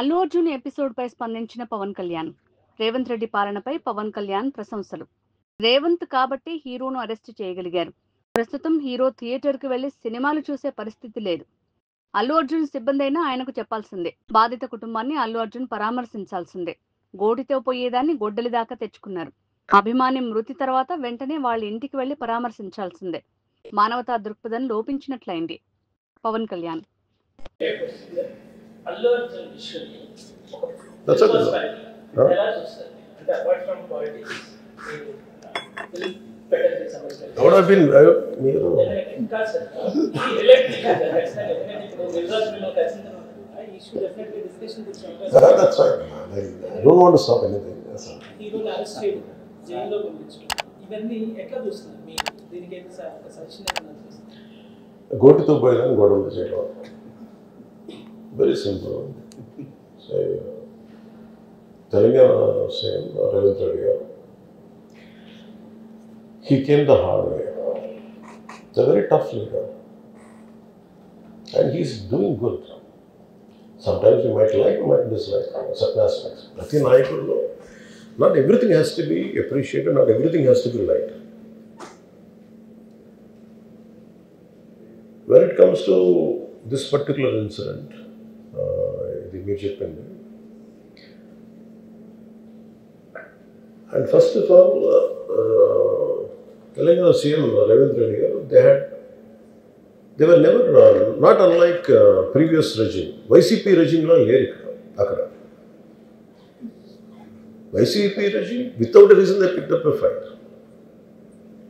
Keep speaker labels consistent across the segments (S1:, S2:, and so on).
S1: Allu Arjun episode పై స్పందించిన పవన్ కళ్యాణ్. రేవంత్ రెడ్డి పాలనపై పవన్ కళ్యాణ్ ప్రశంసలు. రేవంత్ కాబట్టి హీరోను అరెస్ట్ చేయగలిగారు. ప్రస్తుతం హీరో థియేటర్ కు వెళ్లి సినిమాలు చూసే పరిస్థితి లేదు. అల్లు అర్జున్ సిబ్బంది అయినా ఆయనకు చెప్పాల్సిందే. బాధిత కుటుంబాన్ని అల్లు అర్జున్ పరామర్శించాల్సిందే. గోటితో పోయేదాన్ని గొడ్డలి దాకా తెచ్చుకున్నారు. అభిమాని మృతి తర్వాత వెంటనే వాళ్ళ ఇంటికి వెళ్లి పరామర్శించాల్సిందే. మానవతా దృక్పథం లోపించినట్లయింది. పవన్ కళ్యాణ్.
S2: అల్లు అర్జున్ విషయాన్ని
S3: That's okay.
S2: ఎలా చూస్తారు అంటే అపార్ట్ ఫ్రమ్ పాలిటిక్స్ ఫిల్మ్ పెట్టడానికి సంబంధించిన
S3: I would have been మీరు
S2: ఇంకా సార్ ఈ రిలేటెడ్ ఖచ్చితంగా ఎందుకంటే ఇప్పుడు రిజల్ట్స్లో ఖచ్చితంగా ఈ ఇష్యూ డెఫినెట్లీ డిస్కషన్ కూర్చోండి.
S3: that's right. I don't want to stop anything. Yes, sir.
S2: హీరోని అరెస్ట్ చేయడం జైల్లో పంపించడం ఇవన్నీ ఎట్లా చూస్తున్నారు మీరు దీనికి అయితే ఒక సజెషన్ ఏమైనా చూస్తారు?
S3: గోటితో పోయేదాన్ని గొడవలు చేయడం. Very simple. So, Telangana same Ravindra Reddy. He came the hard way. He's a very tough leader. And he's doing good. Sometimes you might like, you might dislike certain aspects. Nothing I could know. Not everything has to be appreciated, not everything has to be liked. When it comes to this particular incident, ఇది మీరు చెప్పింది. And first of all, Telangana CM Ravindra Reddy garu, they were never, not unlike previous regime. YCP regime lo లేరు అక్కడ. YCP regime, without a reason they picked up a fight.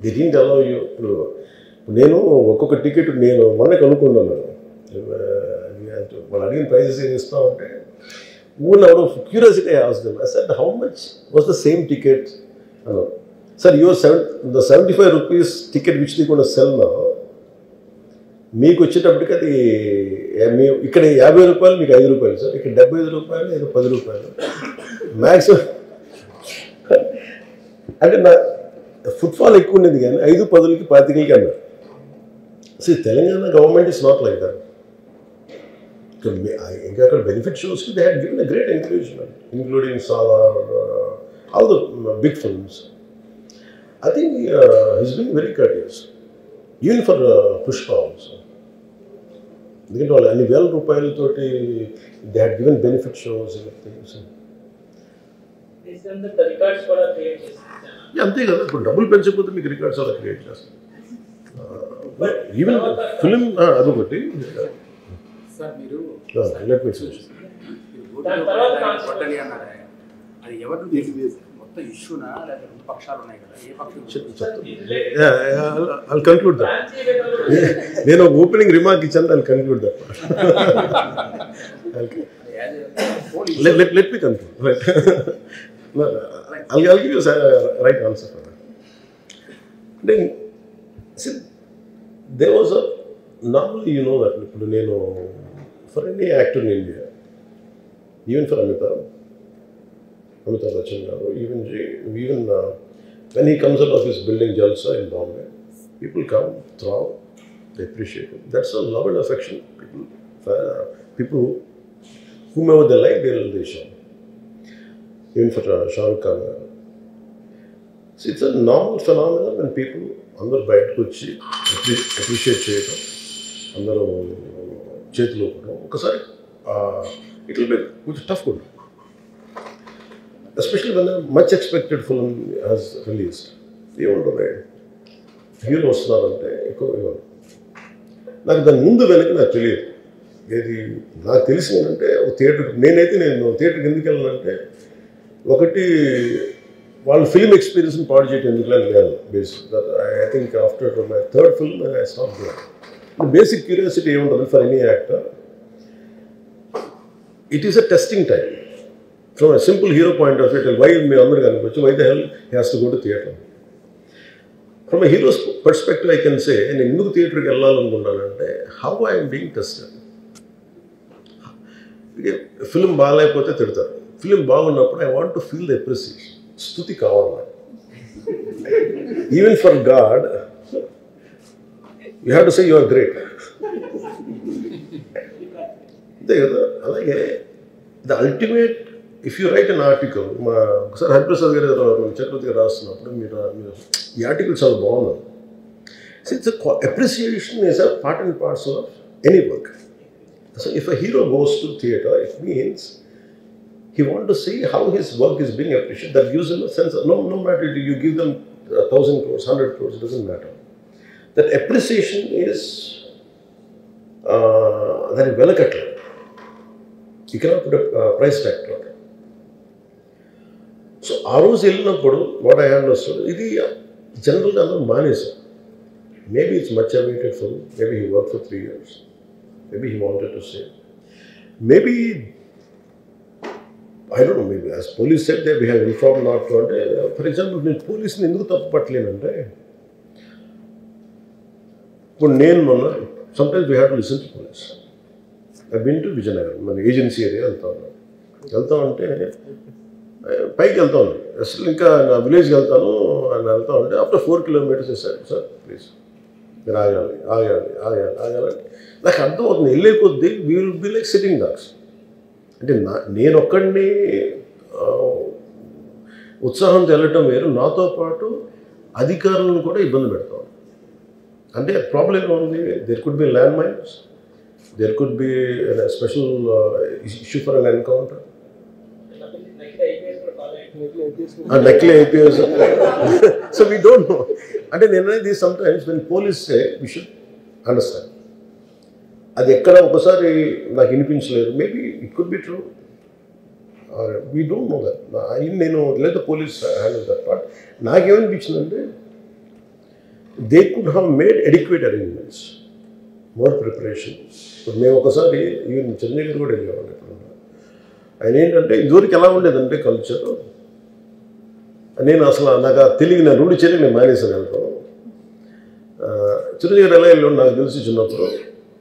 S3: They didn't allow you. నేను ఒక్కొక్క ticket నేను మొన్న కనుక్కున్నాను. వాళ్ళు అడిగిన prices ఏం ఇస్తామంటే ఊళ్ళో out of curiosity I asked them. I said how much was the same ticket అన్నారు. Sir the 75 rupees ticket which the కూడా సెల్ నా మీకు వచ్చేటప్పటికి అది ఇక్కడ 50 రూపాయలు మీకు 5 రూపాయలు సార్, ఇక్కడ 75 రూపాయలు ఏదో 10 రూపాయలు మ్యాక్సిమం. అంటే నా ఫుట్ఫాల్ ఎక్కువ ఉండేది కానీ 5, 10కి 25కి అన్నారు. See, Telangana government is not like that. ఇంకా అక్కడ benefit shows they had given a great encouragement, including Salaar, all the big films. I think he's been very courteous even for Pushpa also. ఎందుకంటే వాళ్ళు అన్ని వేల రూపాయలతోటి they had given benefit shows things. అంతే కదా, ఇప్పుడు డబ్బులు పెంచకపోతే మీకు రికార్డ్స్ అలా క్రియేట్ చేస్తారు. ఈవెన్ ఫిలిం అదొకటి.
S4: Let me finish. అది ఎవరు మొత్తం ఇష్యూనా లేదా రెండు పక్షాలు ఉన్నాయి కదా, ఏ పక్షం?
S3: I'll conclude that. నేను ఓపెనింగ్ రిమార్క్ ఇచ్చాను, I'll conclude that. Let me conclude. Right. I'll give you a right answer for that. Then, see, there was a, normally you know that నేను for any actor in India, even for Amitabh Bachchan garu, even when he comes out of his building Jalsa in Bombay, people come, throw, they appreciate it. That's a love and affection. People whomever they like, they show. Even for Shah Rukh Khan. See, it's a normal phenomenon when people అందరూ బయటకు వచ్చి appreciate చేయడం, అందరూ చేతిలో కూడా ఒకసారి it will be కొంచెం tough కూడా, especially when much expected film has released. ఏముంటుంది, హీరో వస్తున్నారంటే ఎక్కువ నాకు దాని ముందు వెనక నాకు తెలియదు. ఏది నాకు తెలిసిందంటే ఒక థియేటర్కి నేను థియేటర్కి ఎందుకు వెళ్ళానంటే, ఒకటి వాళ్ళు ఫిల్మ్ ఎక్స్పీరియన్స్ని పాడు చేయడం ఎందుకు లేదు basic. I think after my third film I stop doing. Basic curiosity ఏముంటుంది for any actor, it is a testing time. From a simple hero point of view, why మీరు అందరూ కనిపించు, why the hell he has to go to theatre. From a hero's perspective I can say, నేను ఎందుకు థియేటర్కి వెళ్ళాలనుకుంటానంటే, how I'm being tested. Film బాగాలేకపోతే తిడతారు, film బాగున్నప్పుడు I want to feel the appreciation. స్తుతి కావాలి. Even for God you have to say you are great. అంతే కదా. అలాగే the ultimate if you write an article ఒకసారి హరిప్రసాద్ గారు చక్రవర్తి గారు రాస్తున్నప్పుడు మీరు ఈ ఆర్టికల్ చాలా బాగుంది. It's appreciation is a part and parcel of any work. So if a hero goes to theatre it means he want to see how his work is being appreciated. That gives him a sense of, no matter you give them 1,000 crores, 100 crores, it doesn't matter. That appreciation is very well cut. You cannot put a price tag to it. So ఆ రోజు వెళ్ళినప్పుడు what I understood, ఇది జనరల్గా అందరూ మానేశారు. Maybe it's much awaited for him. Maybe he worked for 3 years. Maybe he wanted to say. Maybe I don't know, maybe as police said that we have informed not to. For example, నేను పోలీసుని ఎందుకు తప్పు పట్టలేనంటే ఇప్పుడు నేను మొన్న sometimes we have to listen to police. I've been to Vizianagaram, మన agency area వెళ్తా ఉంటే పైకి వెళ్తా ఉన్నాను. అసలు ఇంకా నా విలేజ్కి వెళ్తాను అని వెళ్తా ఉంటే ఆఫ్టర్ 4 kilometers వేసాడు. సార్ ప్లీజ్ మీరు ఆగాలి. నాకు అర్థం అవుతుంది, వెళ్ళే కొద్దీ we will be like sitting dogs. అంటే నేను ఒక్కడిని ఉత్సాహంతో వెళ్ళటం వేరు, నాతో పాటు అధికారులను కూడా ఇబ్బంది పెడతాం. అంటే ప్రాబ్లం ఉంది, there could be land mines, there could be special issue for an encounter, నకిలీ IPS. So we don't know. అంటే నేను అనేది sometimes when police say we should understand. అది ఎక్కడ ఒకసారి నాకు వినిపించలేదు. Maybe it could be true, we don't know that. నేను లేదా పోలీస్ హ్యాండిల్ దట్ పార్ట్. నాకేమనిపించిందంటే they could have made adequate arrangements, more preparation. ఇప్పుడు మేము ఒకసారి ఈవెన్ చంద్రగిరి కూడా వెళ్ళేవాళ్ళు. ఇప్పుడు ఆయన ఏంటంటే ఇదివరకు ఎలా ఉండేదంటే కల్చర్, నేను అసలు నాకు తెలియదు, నా రూఢి చేరి నేను మానేసాను వెళ్తాను. చంద్రగిరి ఎలా వెళ్ళాడు నాకు తెలిసి చిన్నప్పుడు,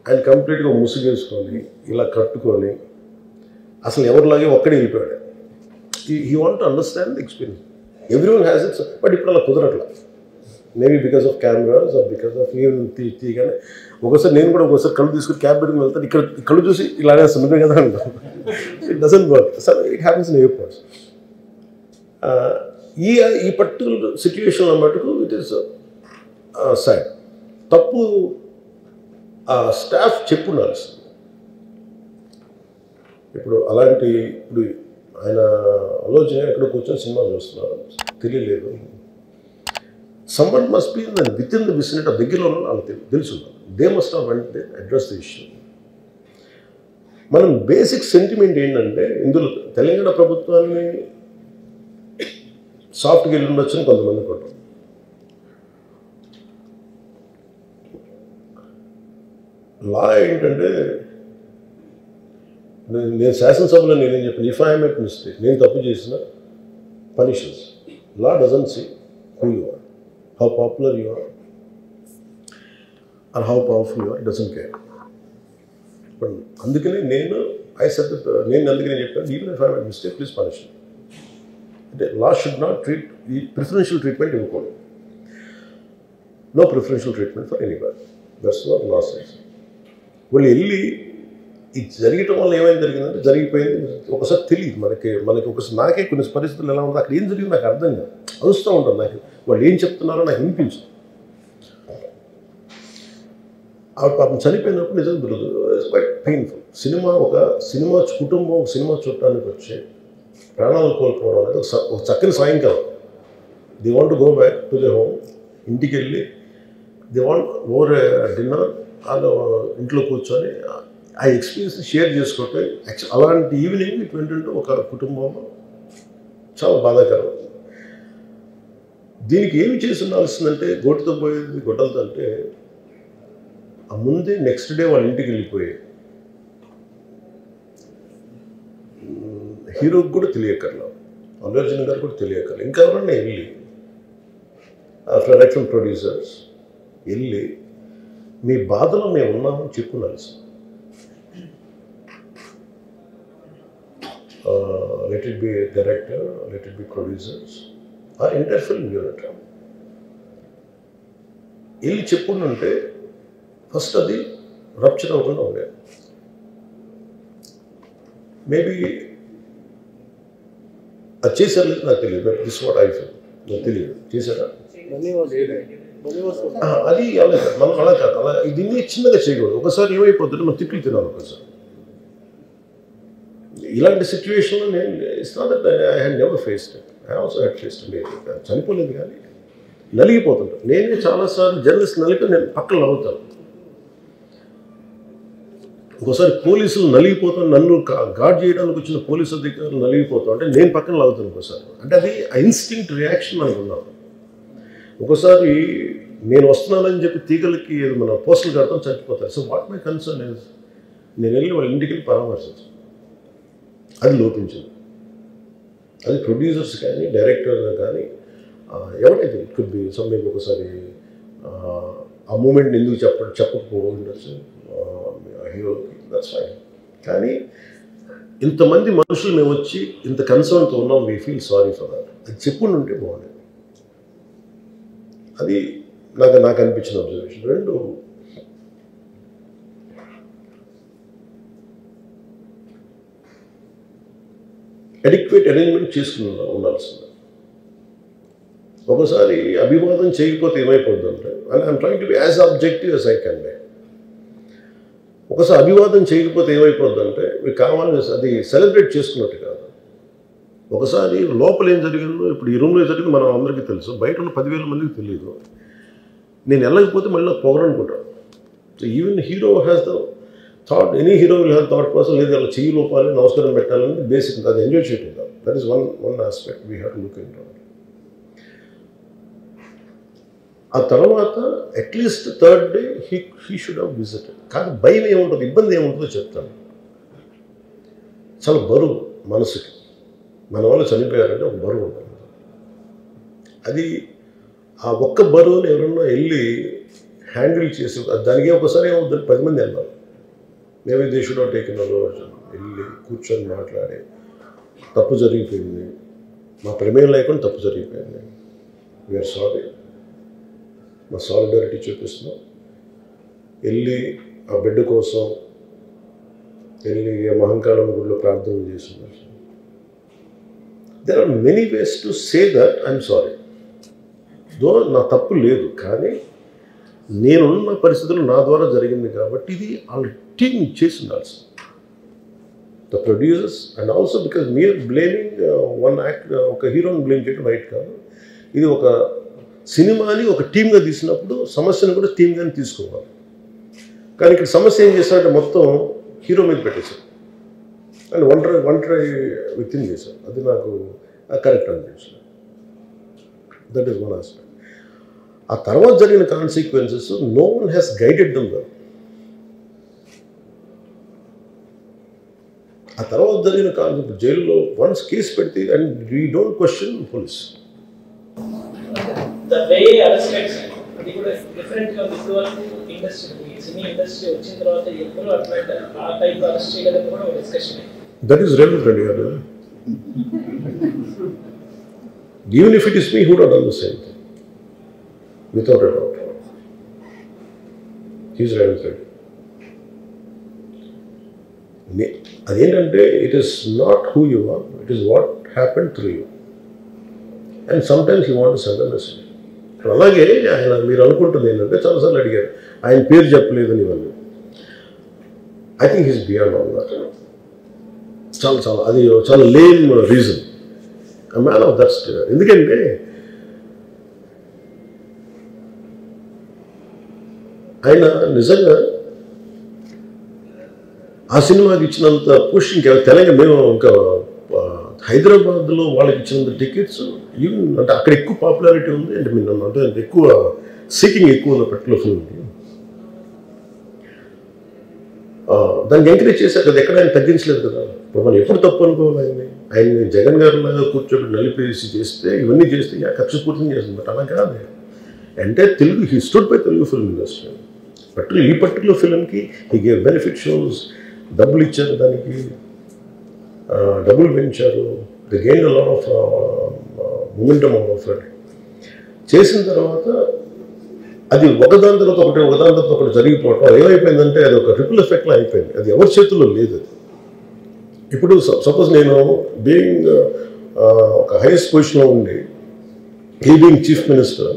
S3: ఆయన కంప్లీట్గా ముసుగేసుకొని ఇలా కట్టుకొని అసలు ఎవరిలాగే ఒక్కడే వెళ్ళిపోయాడు. He want to understand the experience. Every one has its, but ఇప్పుడు అలా కుదరట్లా. Maybe because of cameras or because of even తీయగానే ఒకసారి నేను కూడా ఒకసారి కళ్ళు తీసుకుని క్యాబ్ పెట్టుకుని వెళ్తాను. ఇక్కడ కళ్ళు చూసి ఇలా అనేస్తున్నాను కదా అంటాను. It doesn't work. So it happens in airports. ఈ పర్టికులర్ సిచ్యువేషన్లో మటుకు ఇట్ ఈస్ సాడ్. తప్పు స్టాఫ్ చెప్పుండాల్సింది. ఇప్పుడు అలాంటి ఇప్పుడు ఆయన ఆలోచన ఎక్కడ కూర్చొని సినిమా చూస్తున్నారు, తెలియలేదు. Someone must be with in the vicinity, దగ్గరలో ఉన్న వాళ్ళకి తెలుసు. They must have vent they address the issue. మనం బేసిక్ సెంటిమెంట్ ఏంటంటే ఇందులో తెలంగాణ ప్రభుత్వాన్ని సాఫ్ట్గా వెళ్ళి ఉండొచ్చని కొంతమంది కొట్టారు. లా ఏంటంటే నేను శాసనసభలో నేనేం చెప్పాను, ఇఫ్ ఐ మేక్ మిస్టేక్, నేను తప్పు చేసిన punishments. Law doesn't see who you are, how popular you are are how powerful you are, doesn't care. But అందుకనే నేను అందుకనే చెప్పాను, even if I make mistake please punish. అంటే లా షుడ్ నాట్ ట్రీట్ ఈ preferential treatment ఇవ్వకూడదు. No preferential treatment for anybody. That's what law says. వాళ్ళు వెళ్ళి ఇది జరగటం వల్ల ఏమైనా జరిగిందంటే జరిగిపోయింది. ఒకసారి తెలియదు మనకి ఒకసారి నాకే కొన్ని పరిస్థితులు ఎలా ఉందో అక్కడ ఏం జరిగింది నాకు అర్థం కాదు, అరుస్తూ ఉంటాను. నాకు వాళ్ళు ఏం చెప్తున్నారో నాకు వినిపించదు. ఆవిడ పాపం చనిపోయినప్పుడు నిజంగా ఇట్స్ క్వైట్ పెయిన్ఫుల్. సినిమా కుటుంబం ఒక సినిమా చూడటానికి వచ్చి ప్రాణాలు కోల్పోవడం అనేది ఒక చక్కని సాయంకాలం. They want to go back to the home. ఇంటికి వెళ్ళి దే వాంట్ ఓవర్ డిన్నర్ వాళ్ళు ఇంట్లో కూర్చొని ఆ ఎక్స్పీరియన్స్ షేర్ చేసుకోవటం. అలాంటి ఈవినింగ్ ఇట్ వెంట ఒక కుటుంబంలో చాలా బాధాకరం. దీనికి ఏమి చేసి ఉండాల్సిందంటే గొడ్డుతో పోయేది గొడ్డలతో అంటే ఆ ముందే నెక్స్ట్ డే వాళ్ళ ఇంటికి వెళ్ళిపోయి హీరోకి కూడా తెలియకర్లా, అల్లు అర్జున్ గారు కూడా తెలియకర్లా, ఇంకా ఎవరన్నా వెళ్ళి డైరెక్షన్ ప్రొడ్యూసర్స్ వెళ్ళి మీ బాధలో మేము ఉన్నామని చెప్పుకోవాల్సి. Let it be director, let it be producers or entire film unit వెళ్ళి చెప్పుకుంటుంటే ఫస్ట్ అది రప్చర్ అవ్వకుండా ఉండేది. మేబీ అది చేశారు లేదు నాకు తెలియదు. This what I feel. నాకు తెలియదు చేశారా అది అలా కాదు, మనం అలా కాదు, అలా దీన్ని చిన్నగా చేయకూడదు. ఒకసారి ఏమైపోతుంటే మనం తిట్లు తినాలి. ఒకసారి ఇలాంటి సిచ్యువేషన్లో నేను it's not that I had never faced it. I also had faced it. చనిపోలేదు కానీ నలిగిపోతుంటాను. నేనే చాలాసార్లు జర్నలిస్ట్ నలిపి నేను పక్కన నవ్వుతాను. ఒకసారి పోలీసులు నలిగిపోతాను, నన్ను గార్డ్ చేయడానికి వచ్చిన పోలీసు అధికారులు నలిగిపోతాం అంటే నేను పక్కన లాగుతాను ఒకసారి. అంటే అది ఇన్స్టింక్ట్ రియాక్షన్ అనుకున్నాను. ఒకసారి నేను వస్తున్నానని చెప్పి తీగలకి మన పోస్టులు కడతాం చచ్చిపోతారు. So what my concern is నేను వెళ్ళి వాళ్ళ ఇంటికి వెళ్ళి పరామర్శించాను. అది లోపించింది. అది ప్రొడ్యూసర్స్ కానీ డైరెక్టర్ కానీ ఎవరైతే ఇట్ కుడ్ బి సమ్థింగ్ ఒకసారి ఆ మూమెంట్ని ఎందుకు చెప్పకపోవచ్చు హీరోకి, దట్స్ ఫైన్. కానీ ఇంతమంది మనుషులు మేము వచ్చి ఇంత కన్సర్న్తో ఉన్నాం, we feel sorry for that. అది చెప్పుంటే బాగుండేది. అది నాకు అనిపించిన అబ్జర్వేషన్. రెండు, అడిక్వేట్ అరేంజ్మెంట్ చేసుకుని ఉండాల్సింది. ఒకసారి అభివాదం చేయకపోతే ఏమైపోతుందంటే, and I'm trying to be as objective as I can be. ఒకసారి అభివాదం చేయకపోతే ఏమైపోతుందంటే మీకు కావాలని అది సెలబ్రేట్ చేసుకున్నట్టు కాదు. ఒకసారి లోపల ఏం జరిగిందో, ఇప్పుడు ఈ రూమ్లో జరిగింది మనం అందరికీ తెలుసు, బయట ఉన్న 10,000 మందికి తెలియదు. నేను వెళ్ళకపోతే మళ్ళీ నాకు పొగరనుకుంటాను. So even hero has the thought, any hero will have thought process. లేదు అలా చెయ్యి లోపాలి, నమస్కారం పెట్టాలని బేసిక్, అది ఎంజాయ్ చేయటం కాదు. That is one aspect we have to look in. ఆ తర్వాత at least third day he should have visited. కానీ భయం ఏముంటుంది, ఇబ్బంది ఏముంటుందో చెప్తాను. చాలా బరువు మనసుకి, మన వాళ్ళు చనిపోయారంటే ఒక బరువు ఉంటుంది. అది ఆ ఒక్క బరువుని ఎవరన్నా వెళ్ళి హ్యాండిల్ చేసి, దానికి ఒకసారి ఏమవుతుంది, 10 మంది వెళ్ళాలి. Maybe they should have taken వెళ్ళి కూర్చొని మాట్లాడి, తప్పు జరిగిపోయింది, మా ప్రమేయం లేకుండా తప్పు జరిగిపోయింది, వీఆర్ సారీ, మా సాలిడారిటీ చూపిస్తున్నాం, వెళ్ళి ఆ బిడ్డ కోసం వెళ్ళి మహంకాళం గుడిలో ప్రార్థన చేస్తున్నారు. There are many ways to say that I'm sorry. Though నా తప్పు లేదు, కానీ నేనున్న పరిస్థితులు నా ద్వారా జరిగింది కాబట్టి ఇది వాళ్ళ టీం చేసి ఉండాల్సింది. The producers and also because మీరు బ్లేమింగ్ వన్ యాక్ట్, ఒక హీరోని బ్లేమ్ చేయడం రైట్ కాదు. ఇది ఒక సినిమాని ఒక టీమ్గా తీసినప్పుడు సమస్యను కూడా టీమ్గానే తీసుకోవాలి. కానీ ఇక్కడ సమస్య ఏం చేశారంటే మొత్తం హీరో మీద పెట్టేశారు అండ్ ఒంటరి వ్యక్తిని చేశారు. అది నాకు కరెక్ట్ అనిపించింది. That is one aspect. ఆ తర్వాత జరిగిన consequences no one has guided them well. ఆ తర్వాత జరిగిన కాన్సెప్ట్ జైలులో వన్స్ కేసు పెడితే and we don't question police.
S2: The way arrested అది కూడా డిఫరెంట్గా ఉంది. ఇప్పుడు వరకు ఇండస్ట్రీ, సినీ ఇండస్ట్రీ వచ్చిన తర్వాత ఎప్పుడు అట్లా ఆ టైప్ అరెస్ట్ చేయడం కూడా ఒక డిస్కషన్.
S3: దట్ ఈస్ relevant అండి. Even if it is me who would have done the same thing, without a doubt. He is relevant. అదేంటంటే it is not who you are, it is what happened through you. And sometimes you want to send a message. అలాగే ఆయన మీరు అనుకుంటుంది ఏంటంటే, చాలాసార్లు అడిగారు ఆయన పేరు చెప్పలేదని ఇవన్నీ. I think he's beyond all that. చాలా అది చాలా lame reason. A man of that state. ఎందుకంటే ఆయన నిజంగా ఆ సినిమాకి ఇచ్చినంత పుష్ ఇంకా తెలంగాణ, మేము ఇంకా హైదరాబాద్లో వాళ్ళకి ఇచ్చినంత టికెట్స్ ఈవెన్ అంటే అక్కడ ఎక్కువ పాపులారిటీ ఉంది. అంటే మీరు అంటే ఎక్కువ సీకింగ్ ఎక్కువ ఉన్న పర్టికులర్ ఫిల్మ్కి దాన్ని ఎంకరేజ్ చేశారు కదా, ఎక్కడ ఆయన తగ్గించలేదు కదా. ఇప్పుడు మనం ఎప్పుడు తప్పు అనుకోవాలి ఆయన్ని జగన్ గారిలాగా కూర్చోబెట్టి నలిపేసి చేస్తే ఇవన్నీ చేస్తే కక్షపూర్తిని చేస్తుంది. బట్ అలా కాదు. అంటే Telugu he stood by Telugu film industry. ఈ పర్టికులర్ ఫిల్మ్కి హీ గేవ్ బెనిఫిట్ షోస్, డబ్బులు ఇచ్చారు, దానికి డబ్బులు పెంచారు. They gain a lot of momentum of it. చేసిన తర్వాత అది ఒకదాని తర్వాత ఒకటి జరిగిపోవటం ఏమైపోయిందంటే అది ఒక రిపుల్ ఎఫెక్ట్లో అయిపోయింది. అది ఎవరి చేతుల్లో లేదు. ఇప్పుడు సపోజ్ నేను బీయింగ్ ఒక హైయెస్ట్ పొజిషన్లో ఉండి he being chief minister,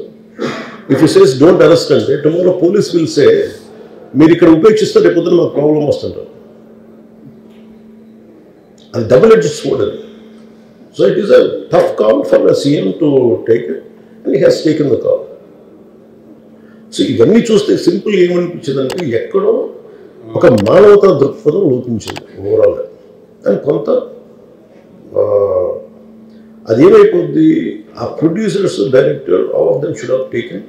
S3: if he says don't arrest అంటే tomorrow police will say మీరు ఇక్కడ ఉపేక్షిస్తే రేపు పొద్దున మాకు ప్రాబ్లం వస్తుంటారు. అది డబుల్ ఎడ్జ్డ్ స్వోర్డ్ అది. So it is a tough call for a CM to take it and he has taken the call. So ఇవన్నీ చూస్తే సింపుల్ ఏమనిపించిందంటే ఎక్కడో ఒక మానవతా దృక్పథం లోపించింది ఓవరాల్గా. అండ్ కొంత అదేమైపోద్ది, ఆ producers director all of them should have taken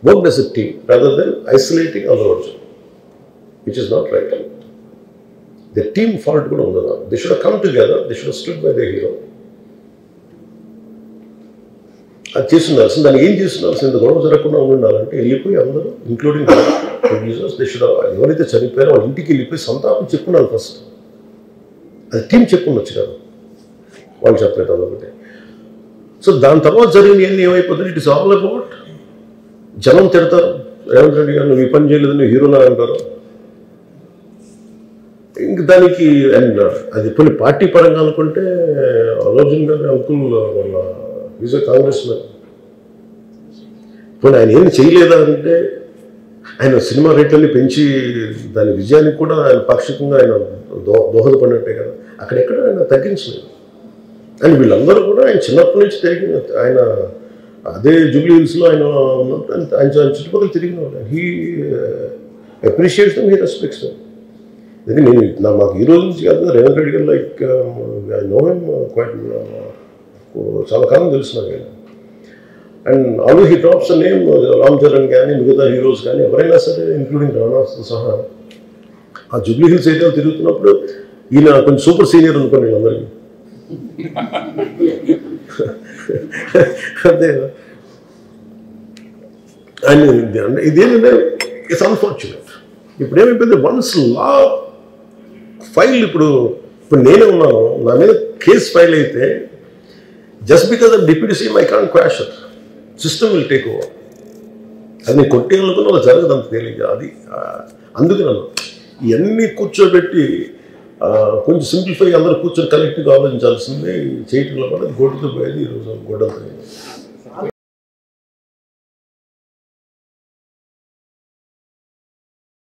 S3: work as a team rather than isolating Allu Arjun, which is not right. The team fault కూడా ఉండదు. They should have come together, they should have stood by the hero. అది చేస్తుండాల్సింది. దాన్ని ఏం చేస్తుండాల్సింది, గొడవ జరగకుండా ఉండాలంటే వెళ్ళిపోయి అందరూ ఇంక్లూడింగ్ ప్రొడ్యూసర్స్ దే షుడ్ ఎవరైతే చనిపోయారో వాళ్ళ ఇంటికి వెళ్ళిపోయి సంతాపం చెప్పున్నారు ఫస్ట్. అది టీం చెప్పుండొచ్చు కదా, వాళ్ళు చెప్పలేదు అదొకటి. సో దాని తర్వాత జరిగినవన్నీ ఏమైపోతుంది, ఇట్ ఇస్ ఆల్ అబౌట్ జనం తిడతారు, రేవంత్ రెడ్డి గారు నువ్వు ఈ పని చేయలేదని హీరోనా అంటారు. ఇంక దానికి అండ్ అది కొన్ని పార్టీ పరంగా అనుకుంటే అర్జున్ గారి అంకుల్ వాళ్ళ ఈజ్ ఎ కాంగ్రెస్ మ్యాన్. పోనీ ఆయన ఏమి చేయలేదా అంటే ఆయన సినిమా రేట్లన్నీ పెంచి దాని విజయానికి కూడా ఆయన పాక్షికంగా ఆయన దోహదపడినట్టే కదా, అక్కడెక్కడ ఆయన తగ్గించలేదు. అండ్ వీళ్ళందరూ కూడా ఆయన చిన్నప్పటి నుంచి తిరిగిన, ఆయన అదే జూబ్లీ హిల్స్లో ఆయన ఉన్నప్పుడు ఆయన చుట్టుపక్కల తిరిగిన వాళ్ళు. He appreciates them, he respects them. ఎందుకంటే నేను మాకు ఈ రోజు నుంచి కాదు, Revanth Reddy garu like I know him quite, చాలా కాలం తెలుసు నాకు ఆయన. And always he drops name Ram Charan కానీ మిగతా హీరోస్ కానీ ఎవరైనా సరే ఇంక్లూడింగ్ రాణాతో సహా ఆ జూబ్లీ హిల్స్ ఏరియాలో తిరుగుతున్నప్పుడు ఈయన కొంచెం సూపర్ సీనియర్ అనుకోండి వీళ్ళందరికీ. అదే అండ్ ఇదేంటంటే ఇట్స్ అన్ఫార్చునేట్. ఇప్పుడు ఏమైపోయింది, వన్స్ లా ఫైల్ ఇప్పుడు నేనే ఉన్నాను, నా మీద కేసు ఫైల్ అయితే just because of deputy CM I can't quash it, system will take over. అది నేను కొట్టేయాలనుకున్న అలా జరగదు అంత తేలిక. అది అందుకు నన్ను ఇవన్నీ కూర్చోబెట్టి కొంచెం సింప్లిఫై అందరూ కూర్చొని కలెక్టివ్గా ఆలోచించాల్సింది చేయటంలో కూడా గొడ్డుతో పోయేది ఈరోజు గొడ్డంతో.